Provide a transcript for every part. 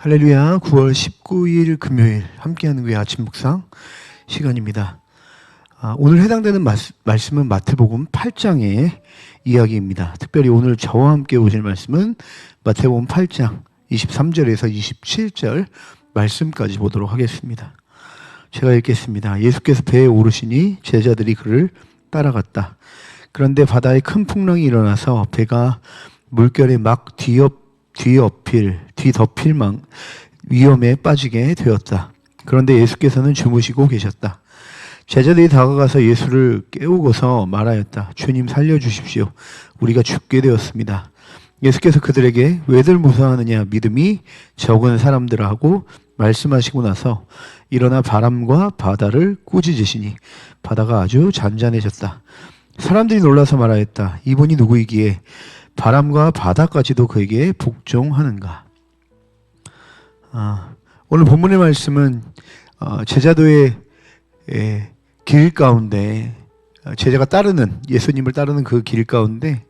할렐루야. 9월 19일 금요일 함께하는 교회 아침 묵상 시간입니다. 오늘 해당되는 말씀은 마태복음 8장의 이야기입니다. 특별히 오늘 저와 함께 보실 말씀은 마태복음 8장 23절에서 27절 말씀까지 보도록 하겠습니다. 제가 읽겠습니다. 예수께서 배에 오르시니 제자들이 그를 따라갔다. 그런데 바다에 큰 풍랑이 일어나서 배가 물결에 막 뒤덮일 위험에 빠지게 되었다. 그런데 예수께서는 주무시고 계셨다. 제자들이 다가가서 예수를 깨우고서 말하였다. 주님 살려주십시오. 우리가 죽게 되었습니다. 예수께서 그들에게 왜들 무서워하느냐, 믿음이 적은 사람들아 하고 말씀하시고 나서 일어나 바람과 바다를 꾸짖으시니 바다가 아주 잔잔해졌다. 사람들이 놀라서 말하였다. 이분이 누구이기에 바람과 바다까지도 그에게 복종하는가. 오늘 본문의 말씀은 제자도의 길 가운데, 제자가 예수님을 따르는 그 길 가운데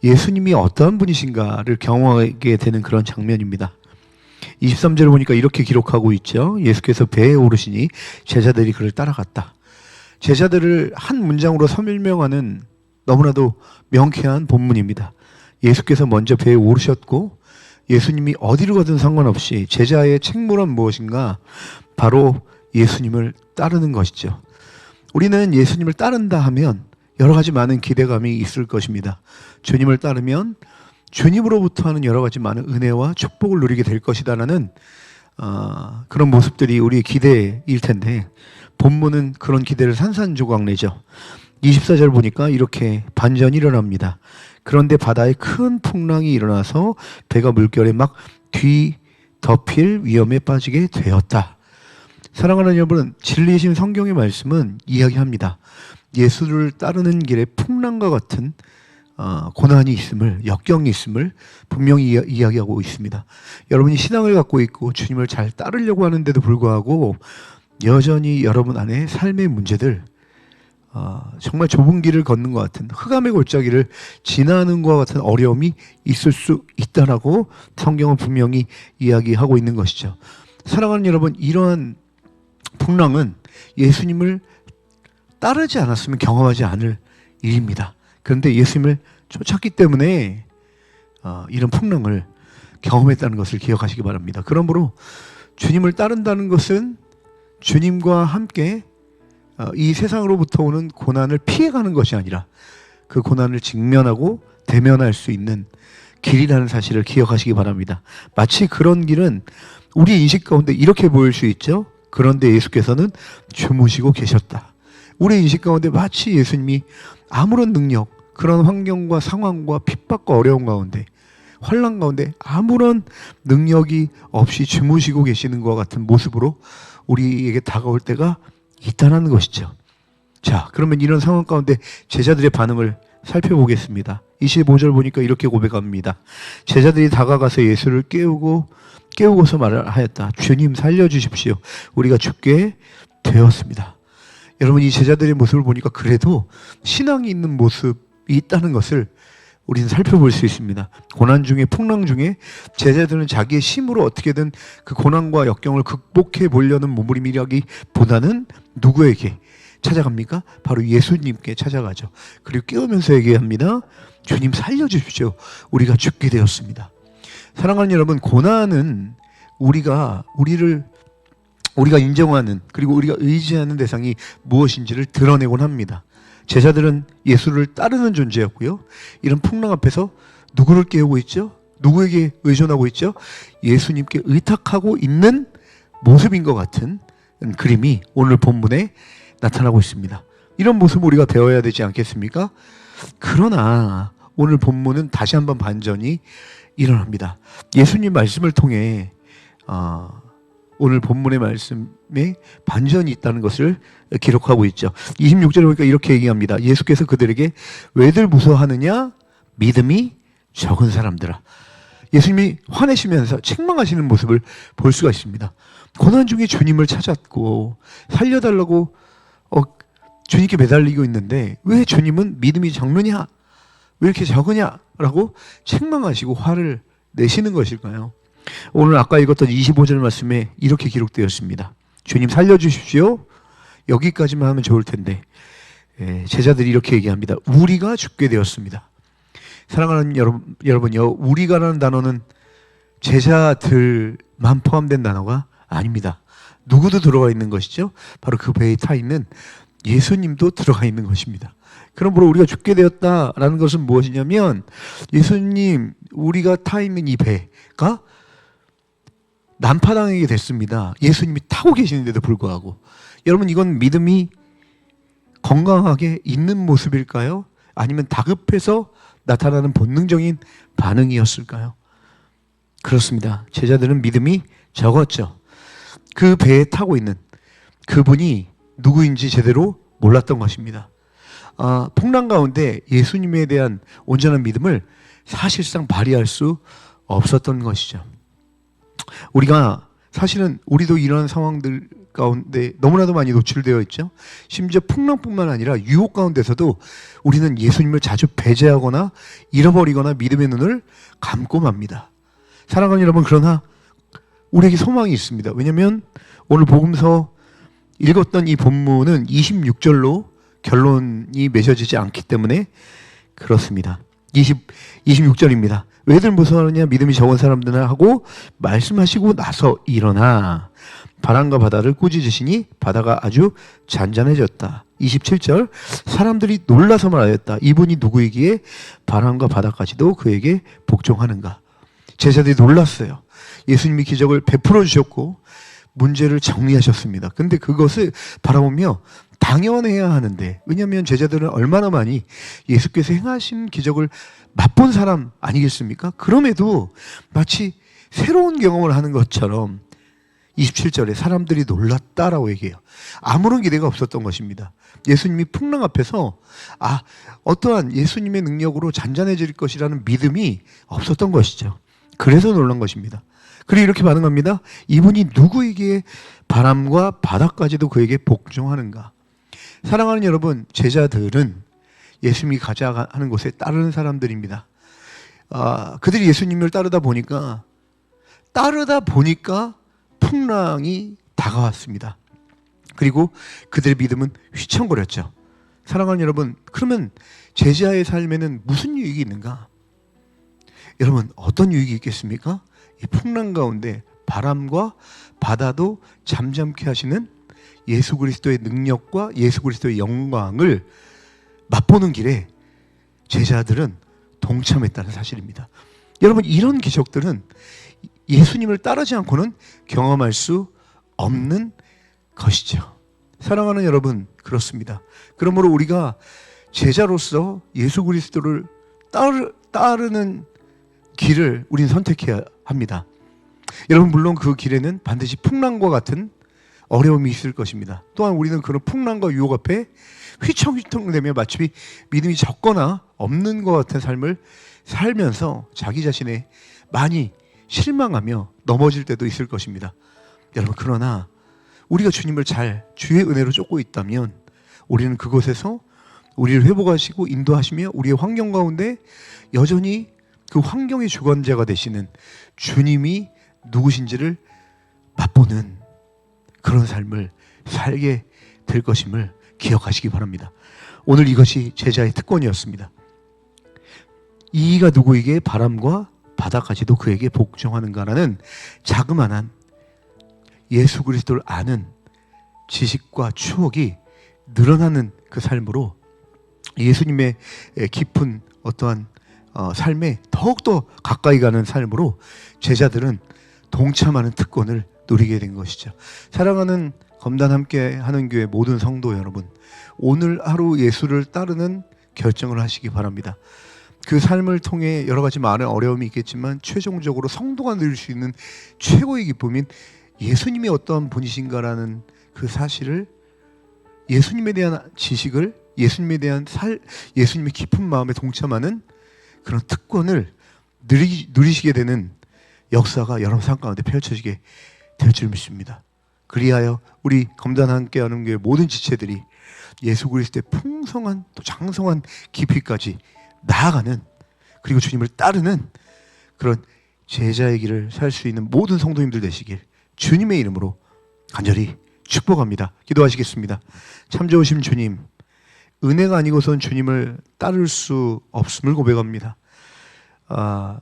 예수님이 어떠한 분이신가를 경험하게 되는 그런 장면입니다. 23절을 보니까 이렇게 기록하고 있죠. 예수께서 배에 오르시니 제자들이 그를 따라갔다. 제자들을 한 문장으로 설명하는 너무나도 명쾌한 본문입니다. 예수께서 먼저 배에 오르셨고 예수님이 어디로 가든 상관없이 제자의 책무란 무엇인가? 바로 예수님을 따르는 것이죠. 우리는 예수님을 따른다 하면 여러 가지 많은 기대감이 있을 것입니다. 주님을 따르면 주님으로부터 하는 여러 가지 많은 은혜와 축복을 누리게 될 것이다라는 그런 모습들이 우리의 기대일 텐데 본문은 그런 기대를 산산조각 내죠. 24절 보니까 이렇게 반전이 일어납니다. 그런데 바다에 큰 풍랑이 일어나서 배가 물결에 막 뒤덮일 위험에 빠지게 되었다. 사랑하는 여러분, 진리이신 성경의 말씀은 이야기합니다. 예수를 따르는 길에 풍랑과 같은 고난이 있음을, 역경이 있음을 분명히 이야기하고 있습니다. 여러분이 신앙을 갖고 있고 주님을 잘 따르려고 하는데도 불구하고 여전히 여러분 안에 삶의 문제들, 정말 좁은 길을 걷는 것 같은 흑암의 골짜기를 지나는 것과 같은 어려움이 있을 수 있다라고 성경은 분명히 이야기하고 있는 것이죠. 사랑하는 여러분, 이러한 풍랑은 예수님을 따르지 않았으면 경험하지 않을 일입니다. 그런데 예수님을 쫓았기 때문에 이런 풍랑을 경험했다는 것을 기억하시기 바랍니다. 그러므로 주님을 따른다는 것은 주님과 함께 이 세상으로부터 오는 고난을 피해가는 것이 아니라 그 고난을 직면하고 대면할 수 있는 길이라는 사실을 기억하시기 바랍니다. 마치 그런 길은 우리 인식 가운데 이렇게 보일 수 있죠. 그런데 예수께서는 주무시고 계셨다. 우리 인식 가운데 마치 예수님이 아무런 능력, 그런 환경과 상황과 핍박과 어려움 가운데, 환난 가운데 아무런 능력이 없이 주무시고 계시는 것과 같은 모습으로 우리에게 다가올 때가 있다는 것이죠. 자, 그러면 이런 상황 가운데 제자들의 반응을 살펴보겠습니다. 25절 보니까 이렇게 고백합니다. 제자들이 다가가서 예수를 깨우고서 말을 하였다. 주님 살려주십시오. 우리가 죽게 되었습니다. 여러분, 이 제자들의 모습을 보니까 그래도 신앙이 있는 모습이 있다는 것을 우리는 살펴볼 수 있습니다. 고난 중에, 풍랑 중에 제자들은 자기의 힘으로 어떻게든 그 고난과 역경을 극복해 보려는 몸부림이라기보다는 누구에게 찾아갑니까? 바로 예수님께 찾아가죠. 그리고 깨우면서 얘기합니다. 주님 살려주십시오. 우리가 죽게 되었습니다. 사랑하는 여러분, 고난은 우리가 인정하는, 그리고 우리가 의지하는 대상이 무엇인지를 드러내곤 합니다. 제자들은 예수를 따르는 존재였고요. 이런 풍랑 앞에서 누구를 깨우고 있죠? 누구에게 의존하고 있죠? 예수님께 의탁하고 있는 모습인 것 같은 그림이 오늘 본문에 나타나고 있습니다. 이런 모습을 우리가 배워야 되지 않겠습니까? 그러나 오늘 본문은 다시 한번 반전이 일어납니다. 예수님 말씀을 통해 오늘 본문의 말씀에 반전이 있다는 것을 기록하고 있죠. 26절에 보니까 이렇게 얘기합니다. 예수께서 그들에게 왜들 무서워하느냐? 믿음이 적은 사람들아. 예수님이 화내시면서 책망하시는 모습을 볼 수가 있습니다. 고난 중에 주님을 찾았고 살려달라고 주님께 매달리고 있는데 왜 주님은 믿음이 적느냐? 왜 이렇게 적으냐? 라고 책망하시고 화를 내시는 것일까요? 오늘 아까 읽었던 25절 말씀에 이렇게 기록되었습니다. 주님 살려주십시오. 여기까지만 하면 좋을 텐데 제자들이 이렇게 얘기합니다. 우리가 죽게 되었습니다. 사랑하는 여러분요, 우리가라는 단어는 제자들만 포함된 단어가 아닙니다. 누구도 들어가 있는 것이죠. 바로 그 배에 타 있는 예수님도 들어가 있는 것입니다. 그러므로 우리가 죽게 되었다라는 것은 무엇이냐면, 예수님, 우리가 타 있는 이 배가 난파당하게 됐습니다. 예수님이 타고 계시는데도 불구하고. 여러분, 이건 믿음이 건강하게 있는 모습일까요? 아니면 다급해서 나타나는 본능적인 반응이었을까요? 그렇습니다. 제자들은 믿음이 적었죠. 그 배에 타고 있는 그분이 누구인지 제대로 몰랐던 것입니다. 풍랑 가운데 예수님에 대한 온전한 믿음을 사실상 발휘할 수 없었던 것이죠. 우리가 사실은 우리도 이런 상황들 가운데 너무나도 많이 노출되어 있죠. 심지어 풍랑뿐만 아니라 유혹 가운데서도 우리는 예수님을 자주 배제하거나 잃어버리거나 믿음의 눈을 감고 맙니다. 사랑하는 여러분, 그러나 우리에게 소망이 있습니다. 왜냐하면 오늘 복음서 읽었던 이 본문은 26절로 결론이 맺어지지 않기 때문에 그렇습니다. 26절입니다. 왜들 무서워하느냐, 믿음이 적은 사람들은 하고 말씀하시고 나서 일어나 바람과 바다를 꾸짖으시니 바다가 아주 잔잔해졌다. 27절, 사람들이 놀라서 말하였다. 이분이 누구이기에 바람과 바다까지도 그에게 복종하는가. 제자들이 놀랐어요. 예수님이 기적을 베풀어 주셨고 문제를 정리하셨습니다. 근데 그것을 바라보며 당연해야 하는데, 왜냐하면 제자들은 얼마나 많이 예수께서 행하신 기적을 맛본 사람 아니겠습니까? 그럼에도 마치 새로운 경험을 하는 것처럼 27절에 사람들이 놀랐다라고 얘기해요. 아무런 기대가 없었던 것입니다. 예수님이 풍랑 앞에서 어떠한 예수님의 능력으로 잔잔해질 것이라는 믿음이 없었던 것이죠. 그래서 놀란 것입니다. 그리고 이렇게 반응합니다. 이분이 누구에게 바람과 바다까지도 그에게 복종하는가. 사랑하는 여러분, 제자들은 예수님이 가자 하는 곳에 따르는 사람들입니다. 그들이 예수님을 따르다 보니까 풍랑이 다가왔습니다. 그리고 그들의 믿음은 휘청거렸죠. 사랑하는 여러분, 그러면 제자의 삶에는 무슨 유익이 있는가? 여러분, 어떤 유익이 있겠습니까? 이 풍랑 가운데 바람과 바다도 잠잠케 하시는 예수 그리스도의 능력과 예수 그리스도의 영광을 맛보는 길에 제자들은 동참했다는 사실입니다. 여러분, 이런 기적들은 예수님을 따르지 않고는 경험할 수 없는 것이죠. 사랑하는 여러분, 그렇습니다. 그러므로 우리가 제자로서 예수 그리스도를 따르는 길을 우리는 선택해야 합니다. 여러분, 물론 그 길에는 반드시 풍랑과 같은 어려움이 있을 것입니다. 또한 우리는 그런 풍랑과 유혹 앞에 휘청휘청대며 마치 믿음이 적거나 없는 것 같은 삶을 살면서 자기 자신에 많이 실망하며 넘어질 때도 있을 것입니다. 여러분, 그러나 우리가 주님을 잘 주의 은혜로 쫓고 있다면 우리는 그곳에서 우리를 회복하시고 인도하시며 우리의 환경 가운데 여전히 그 환경의 주관자가 되시는 주님이 누구신지를 맛보는 그런 삶을 살게 될 것임을 기억하시기 바랍니다. 오늘 이것이 제자의 특권이었습니다. 이가 누구에게 바람과 바다까지도 그에게 복종하는가라는 자그마한 예수 그리스도를 아는 지식과 추억이 늘어나는 그 삶으로 예수님의 깊은 어떠한 삶에 더욱더 가까이 가는 삶으로 제자들은 동참하는 특권을 누리게 된 것이죠. 사랑하는 검단 함께 하는 교회 모든 성도 여러분, 오늘 하루 예수를 따르는 결정을 하시기 바랍니다. 그 삶을 통해 여러 가지 많은 어려움이 있겠지만 최종적으로 성도가 누릴 수 있는 최고의 기쁨인 예수님이 어떠한 분이신가라는 그 사실을, 예수님에 대한 지식을, 예수님에 대한 예수님의 깊은 마음에 동참하는 그런 특권을 누리시게 되는 역사가 여러분 삶 가운데 펼쳐지게 될 줄 믿습니다. 그리하여 우리 검단 함께 하는 교회 모든 지체들이 예수 그리스도의 풍성한 또 장성한 깊이까지 나아가는, 그리고 주님을 따르는 그런 제자의 길을 살 수 있는 모든 성도님들 되시길 주님의 이름으로 간절히 축복합니다. 기도하시겠습니다. 참 좋으신 주님, 은혜가 아니고선 주님을 따를 수 없음을 고백합니다.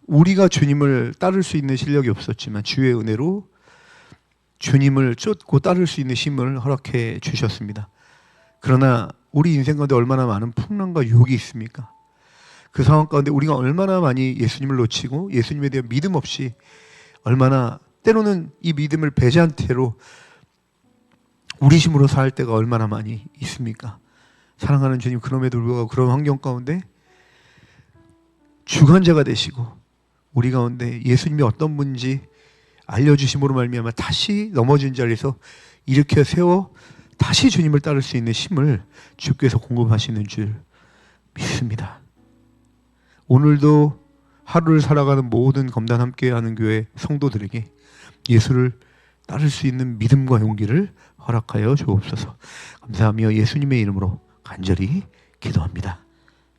우리가 주님을 따를 수 있는 실력이 없었지만 주의 은혜로 주님을 쫓고 따를 수 있는 힘을 허락해 주셨습니다. 그러나 우리 인생 가운데 얼마나 많은 풍랑과 유혹이 있습니까? 그 상황 가운데 우리가 얼마나 많이 예수님을 놓치고 예수님에 대한 믿음 없이 얼마나 때로는 이 믿음을 배제한 채로 우리 힘으로 살 때가 얼마나 많이 있습니까? 사랑하는 주님, 그럼에도 불구하고 그런 환경 가운데 주관자가 되시고 우리 가운데 예수님이 어떤 분인지 알려주심으로 말미암아 다시 넘어진 자리에서 일으켜 세워 다시 주님을 따를 수 있는 힘을 주께서 공급하시는 줄 믿습니다. 오늘도 하루를 살아가는 모든 검단 함께하는 교회 성도들에게 예수를 따를 수 있는 믿음과 용기를 허락하여 주옵소서. 감사하며 예수님의 이름으로 간절히 기도합니다.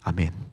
아멘.